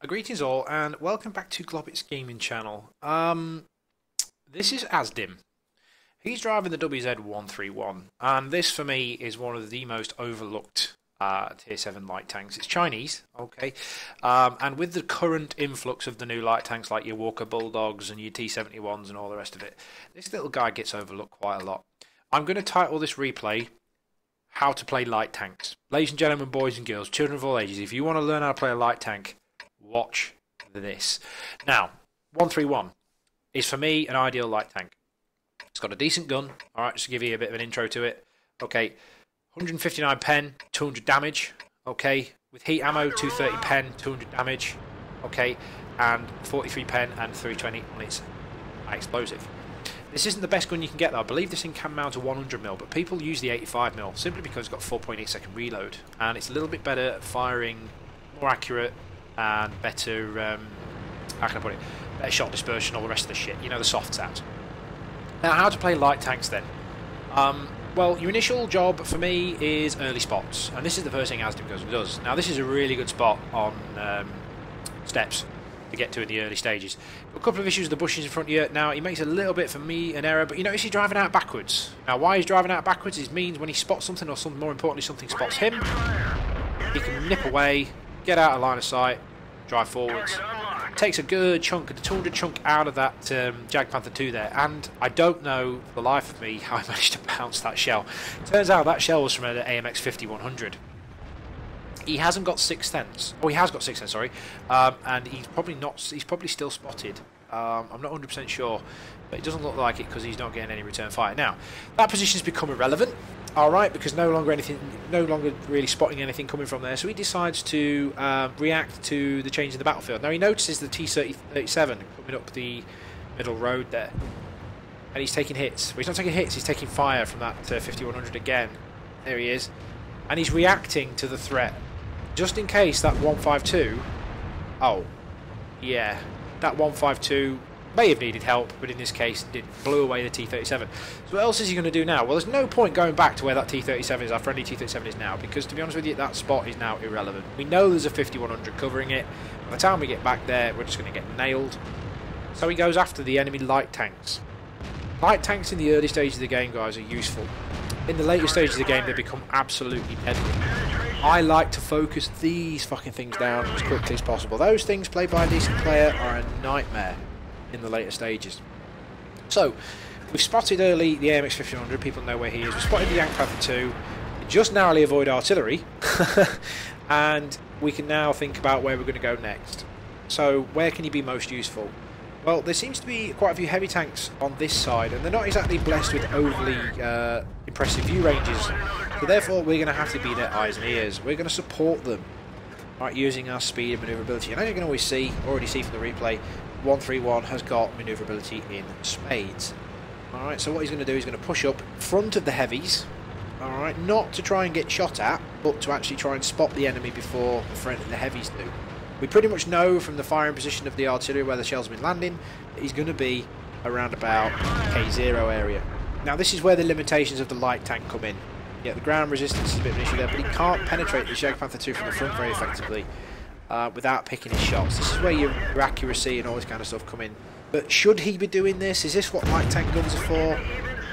Greetings all, and welcome back to Globbits Gaming Channel. This is Asdim. He's driving the WZ-131, and this for me is one of the most overlooked Tier 7 light tanks. It's Chinese, okay, and with the current influx of the new light tanks like your Walker Bulldogs and your T-71s and all the rest of it, this little guy gets overlooked quite a lot. I'm going to title this replay How to Play Light Tanks. Ladies and gentlemen, boys and girls, children of all ages, if you want to learn how to play a light tank, watch this. Now, 131 is for me an ideal light tank. It's got a decent gun. Alright, just to give you a bit of an intro to it. Okay, 159 pen, 200 damage. Okay, with heat ammo, 230 pen, 200 damage. Okay, and 43 pen and 320 on its explosive. This isn't the best gun you can get though. I believe this thing can mount a 100mm, but people use the 85mm simply because it's got 4.8 second reload. And it's a little bit better at firing, more accurate, and better, how can I put it, better shot dispersion, all the rest of the shit, you know, the softs out. Now, how to play light tanks then? Well, your initial job for me is early spots, and this is the first thing Asdim goes and does. Now, this is a really good spot on steps to get to in the early stages. Got a couple of issues with the bushes in front of you. Now, he makes a little bit, for me, an error, but you notice he's driving out backwards. Now, why he's driving out backwards is means when he spots something, or something, more importantly, something spots him, he can nip away, get out of line of sight, drive forwards. Takes a good chunk, a 200 chunk out of that Panther 2 there, and I don't know for the life of me how I managed to bounce that shell. Turns out that shell was from an AMX 5100. He hasn't got Sixth Sense. Oh, he has got Sixth Sense, sorry. And he's probably not. He's probably still spotted. I'm not 100% sure, but it doesn't look like it because he's not getting any return fire. Now, that position's become irrelevant. All right, because no longer really spotting anything coming from there. So he decides to react to the change in the battlefield. Now he notices the T-37 coming up the middle road there, and he's taking hits. Well, he's not taking hits; he's taking fire from that 5100 again. There he is, and he's reacting to the threat, just in case that 152. Oh, yeah, that 152. May have needed help, but in this case it blew away the T-37. So what else is he going to do now? Well, there's no point going back to where that T-37 is, our friendly T-37 is now, because to be honest with you, that spot is now irrelevant. We know there's a 5100 covering it. By the time we get back there, we're just going to get nailed. So he goes after the enemy light tanks. Light tanks in the early stages of the game, guys, are useful. In the later stages of the game, they become absolutely deadly. I like to focus these fucking things down as quickly as possible. Those things played by a decent player are a nightmare in the later stages. So, we've spotted early the AMX 1500, people know where he is. We've spotted the Panther 2, just narrowly avoid artillery, and we can now think about where we're going to go next. So, where can he be most useful? Well, there seems to be quite a few heavy tanks on this side, and they're not exactly blessed with overly impressive view ranges, so therefore we're going to have to be their eyes and ears. We're going to support them, right, using our speed and manoeuvrability. And as you can already see from the replay, 131 has got manoeuvrability in spades. Alright, so what he's going to do is going to push up in front of the heavies. Alright, not to try and get shot at, but to actually try and spot the enemy before the heavies do. We pretty much know from the firing position of the artillery where the shells have been landing that he's going to be around about K0 area. Now this is where the limitations of the light tank come in. Yeah, the ground resistance is a bit of an issue there, but he can't penetrate the Panther 2 from the front very effectively. Without picking his shots. This is where your accuracy and all this kind of stuff come in. But should he be doing this? Is this what light tank guns are for?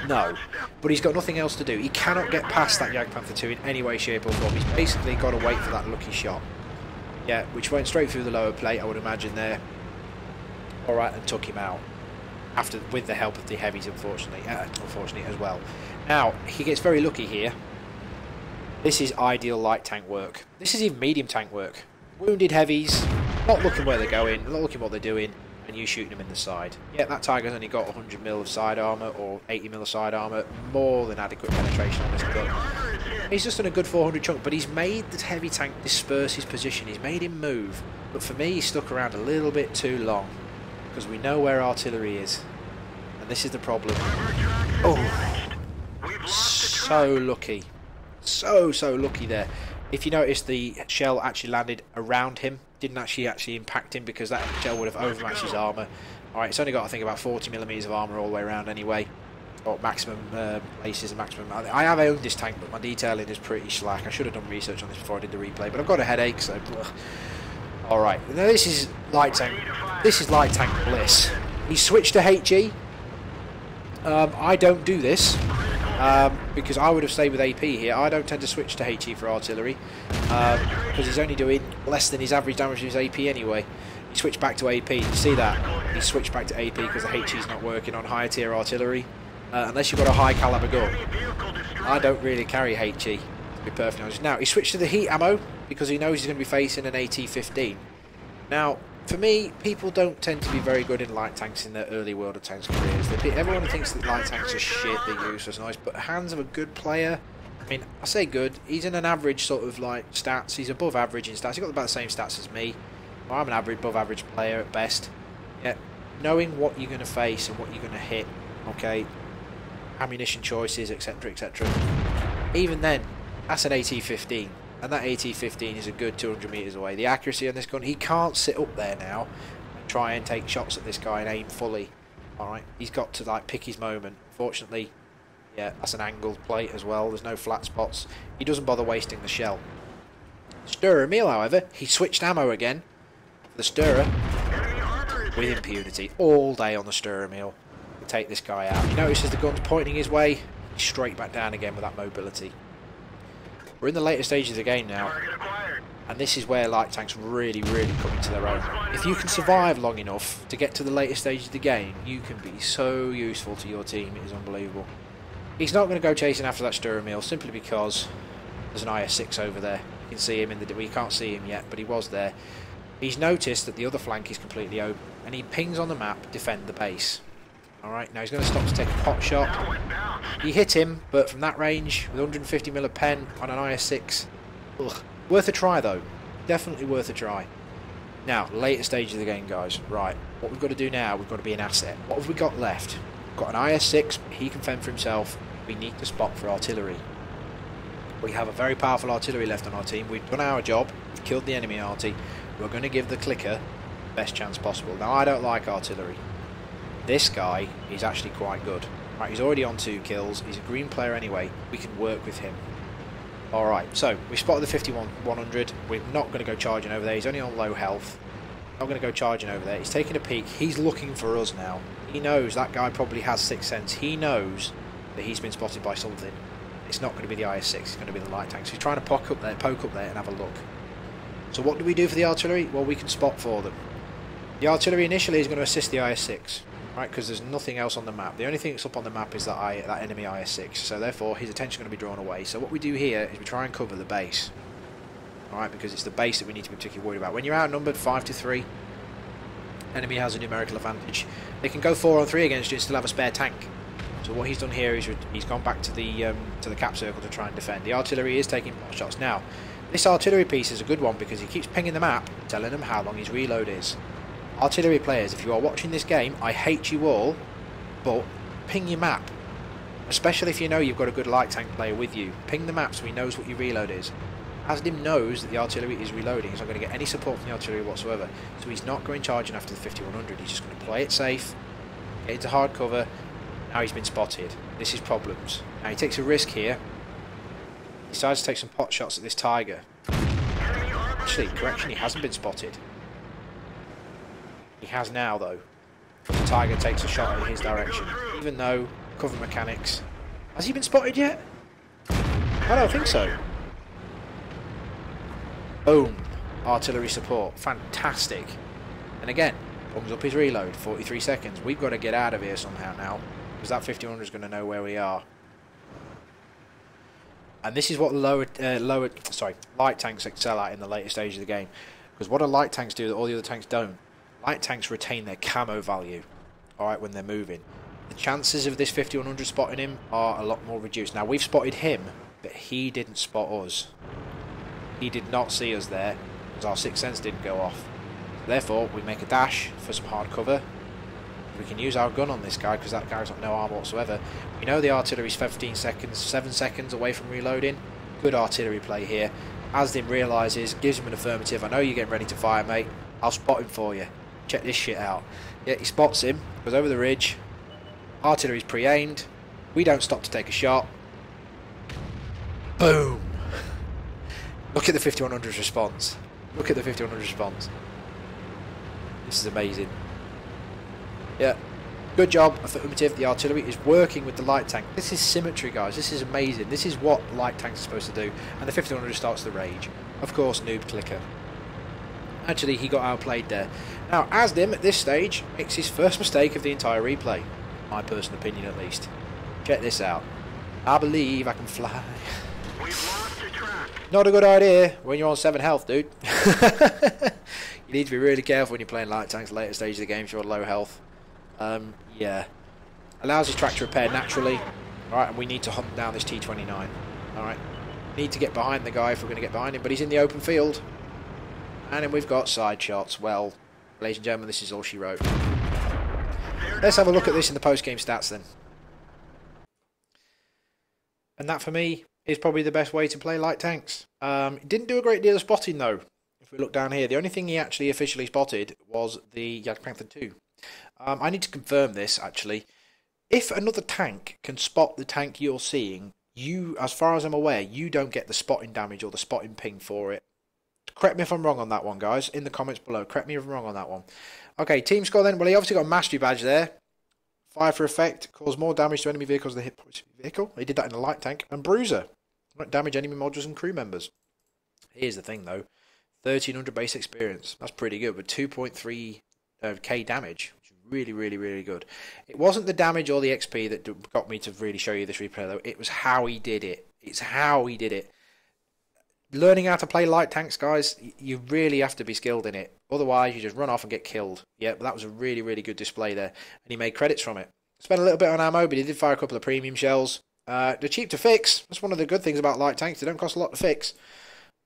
No. But he's got nothing else to do. He cannot get past that Panther 2 in any way, shape or form. He's basically got to wait for that lucky shot. Yeah, which went straight through the lower plate, I would imagine there. Alright, and took him out. With the help of the heavies, unfortunately as well. Now, he gets very lucky here. This is ideal light tank work. This is even medium tank work. Wounded heavies, not looking where they're going, not looking what they're doing, and you shooting them in the side. Yeah, that Tiger's only got 100mm of side armour, or 80mm of side armour, more than adequate penetration on this gun. He's just done a good 400 chunk, but he's made the heavy tank disperse his position, he's made him move, but for me he's stuck around a little bit too long, because we know where artillery is, and this is the problem. Oh, so lucky. So lucky there. If you notice, the shell actually landed around him, didn't actually impact him because that shell would have overmatched his armour. Alright, it's only got, I think, about 40mm of armour all the way around anyway. Or maximum places and maximum. I have owned this tank, but my detailing is pretty slack. I should have done research on this before I did the replay, but I've got a headache, so Alright, now this is light tank. This is light tank bliss. He switched to HE. I don't do this because I would have stayed with AP here. I don't tend to switch to HE for artillery because he's only doing less than his average damage with his AP anyway. He switched back to AP. You see that? He switched back to AP because the HE's not working on higher tier artillery unless you've got a high caliber gun. I don't really carry HE, to be perfectly honest. Now, he switched to the heat ammo because he knows he's going to be facing an AT-15. Now, for me, people don't tend to be very good in light tanks in their early World of Tanks careers. Everyone thinks that light tanks are shit, they're useless, nice, but hands of a good player, I mean, I say good, he's in an average sort of like stats, he's above average in stats, he's got about the same stats as me. Well, I'm an average, above average player at best. Yeah, knowing what you're going to face and what you're going to hit, okay, ammunition choices, etc, etc. Even then, that's an AT-15. And that AT-15 is a good 200 metres away. The accuracy on this gun, he can't sit up there now and try and take shots at this guy and aim fully. Alright, he's got to like pick his moment. Fortunately, yeah, that's an angled plate as well. There's no flat spots. He doesn't bother wasting the shell. Stirrer meal, however, he switched ammo again for the Stirrer with impunity. All day on the Stirrer meal to take this guy out. He notices the gun's pointing his way, he's straight back down again with that mobility. We're in the later stages of the game now, and this is where light tanks really, really come into their own. If you can survive long enough to get to the later stages of the game, you can be so useful to your team, it is unbelievable. He's not going to go chasing after that Stirrer meal simply because there's an IS-6 over there. You can see him in the... we can't see him yet, but he was there. He's noticed that the other flank is completely open, and he pings on the map, defend the base. Alright, now he's going to stop to take a pot shot. He hit him, but from that range, with 150mm of pen on an IS-6, ugh. Worth a try though. Definitely worth a try. Now, later stage of the game, guys. Right, what we've got to do now, we've got to be an asset. What have we got left? We've got an IS-6, he can fend for himself. We need to spot for artillery. We have a very powerful artillery left on our team. We've done our job, we've killed the enemy arty. We're going to give the clicker the best chance possible. Now, I don't like artillery. This guy is actually quite good. Right, he's already on 2 kills. He's a green player anyway. We can work with him. Alright, so we spotted the 51-100. We're not going to go charging over there. He's only on low health. Not going to go charging over there. He's taking a peek. He's looking for us now. He knows that guy probably has 6th sense. He knows that he's been spotted by something. It's not going to be the IS-6. It's going to be the light tank. So he's trying to poke up there and have a look. So what do we do for the artillery? Well, we can spot for them. The artillery initially is going to assist the IS-6. Right, because there's nothing else on the map. The only thing that's up on the map is that enemy IS-6, so therefore his attention is going to be drawn away. So what we do here is we try and cover the base. Alright, because it's the base that we need to be particularly worried about. When you're outnumbered 5-3, enemy has a numerical advantage. They can go 4-on-3 against you and still have a spare tank. So what he's done here is he's gone back to the cap circle to try and defend. The artillery is taking pot shots. Now, this artillery piece is a good one because he keeps pinging the map, telling them how long his reload is. Artillery players, if you are watching this game, I hate you all, but ping your map. Especially if you know you've got a good light tank player with you. Ping the map so he knows what your reload is. Asdim knows that the artillery is reloading. He's not going to get any support from the artillery whatsoever. So he's not going charging after the 5100. He's just going to play it safe, get into hard cover. Now he's been spotted. This is problems. Now he takes a risk here. He decides to take some pot shots at this Tiger. Actually, correction, he hasn't been spotted. He has now, though. The Tiger takes a shot in his direction. Even though, cover mechanics... Has he been spotted yet? I don't think so. Boom. Artillery support. Fantastic. And again, comes up his reload. 43 seconds. We've got to get out of here somehow now. Because that 5100 is going to know where we are. And this is what light tanks excel at in the later stage of the game. Because what do light tanks do that all the other tanks don't? Light tanks retain their camo value, alright, when they're moving. The chances of this 5100 spotting him are a lot more reduced. Now, we've spotted him, but he didn't spot us. He did not see us there, because our 6th sense didn't go off. Therefore, we make a dash for some hard cover. We can use our gun on this guy, because that guy's got no armor whatsoever. We know the artillery's 15 seconds, 7 seconds away from reloading. Good artillery play here. Asdim realises, gives him an affirmative. I know you're getting ready to fire, mate. I'll spot him for you. Check this shit out. Yeah, he spots him, goes over the ridge. Artillery's pre-aimed. We don't stop to take a shot. Boom! Look at the 5100's response. Look at the 5100 response. This is amazing. Yeah. Good job, affirmative. The artillery is working with the light tank. This is symmetry, guys. This is amazing. This is what light tanks are supposed to do. And the 5100 starts the rage. Of course, noob clicker. Actually, he got outplayed there. Now, Asdim, at this stage, makes his first mistake of the entire replay. My personal opinion, at least. Check this out. I believe I can fly. We've lost your track. Not a good idea when you're on 7 health, dude. You need to be really careful when you're playing light tanks later stages of the game if you're on low health. Yeah. Allows his track to repair naturally. Alright, and we need to hunt down this T29. Alright. Need to get behind the guy if we're going to get behind him, but he's in the open field. And then we've got side shots. Well, ladies and gentlemen, this is all she wrote. Let's have a look at this in the post-game stats then. And that, for me, is probably the best way to play light tanks. He didn't do a great deal of spotting, though. If we look down here, the only thing he actually officially spotted was the Jagdpanther 2. I need to confirm this, actually. If another tank can spot the tank you're seeing, you, as far as I'm aware, you don't get the spotting damage or the spotting ping for it. Correct me if I'm wrong on that one, guys. In the comments below, correct me if I'm wrong on that one. Okay, team score then. Well, he obviously got a mastery badge there. Fire for effect, cause more damage to enemy vehicles than hit points vehicle. He did that in a light tank. And Bruiser, won't damage enemy modules and crew members. Here's the thing, though. 1300 base experience. That's pretty good, with 2.3 K damage. Which is really, really, really good. It wasn't the damage or the XP that got me to really show you this replay, though. It was how he did it. It's how he did it. Learning how to play light tanks, guys, you really have to be skilled in it. Otherwise, you just run off and get killed. Yeah, but that was a really, really good display there. And he made credits from it. Spent a little bit on ammo, but he did fire a couple of premium shells. They're cheap to fix. That's one of the good things about light tanks. They don't cost a lot to fix.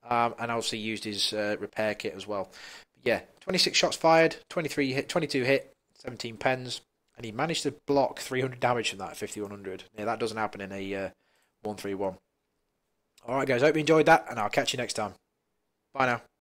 And obviously used his repair kit as well. But yeah, 26 shots fired, 23 hit, 22 hit, 17 pens. And he managed to block 300 damage from that at 5100. Yeah, that doesn't happen in a 131. Alright guys, hope you enjoyed that, and I'll catch you next time. Bye now.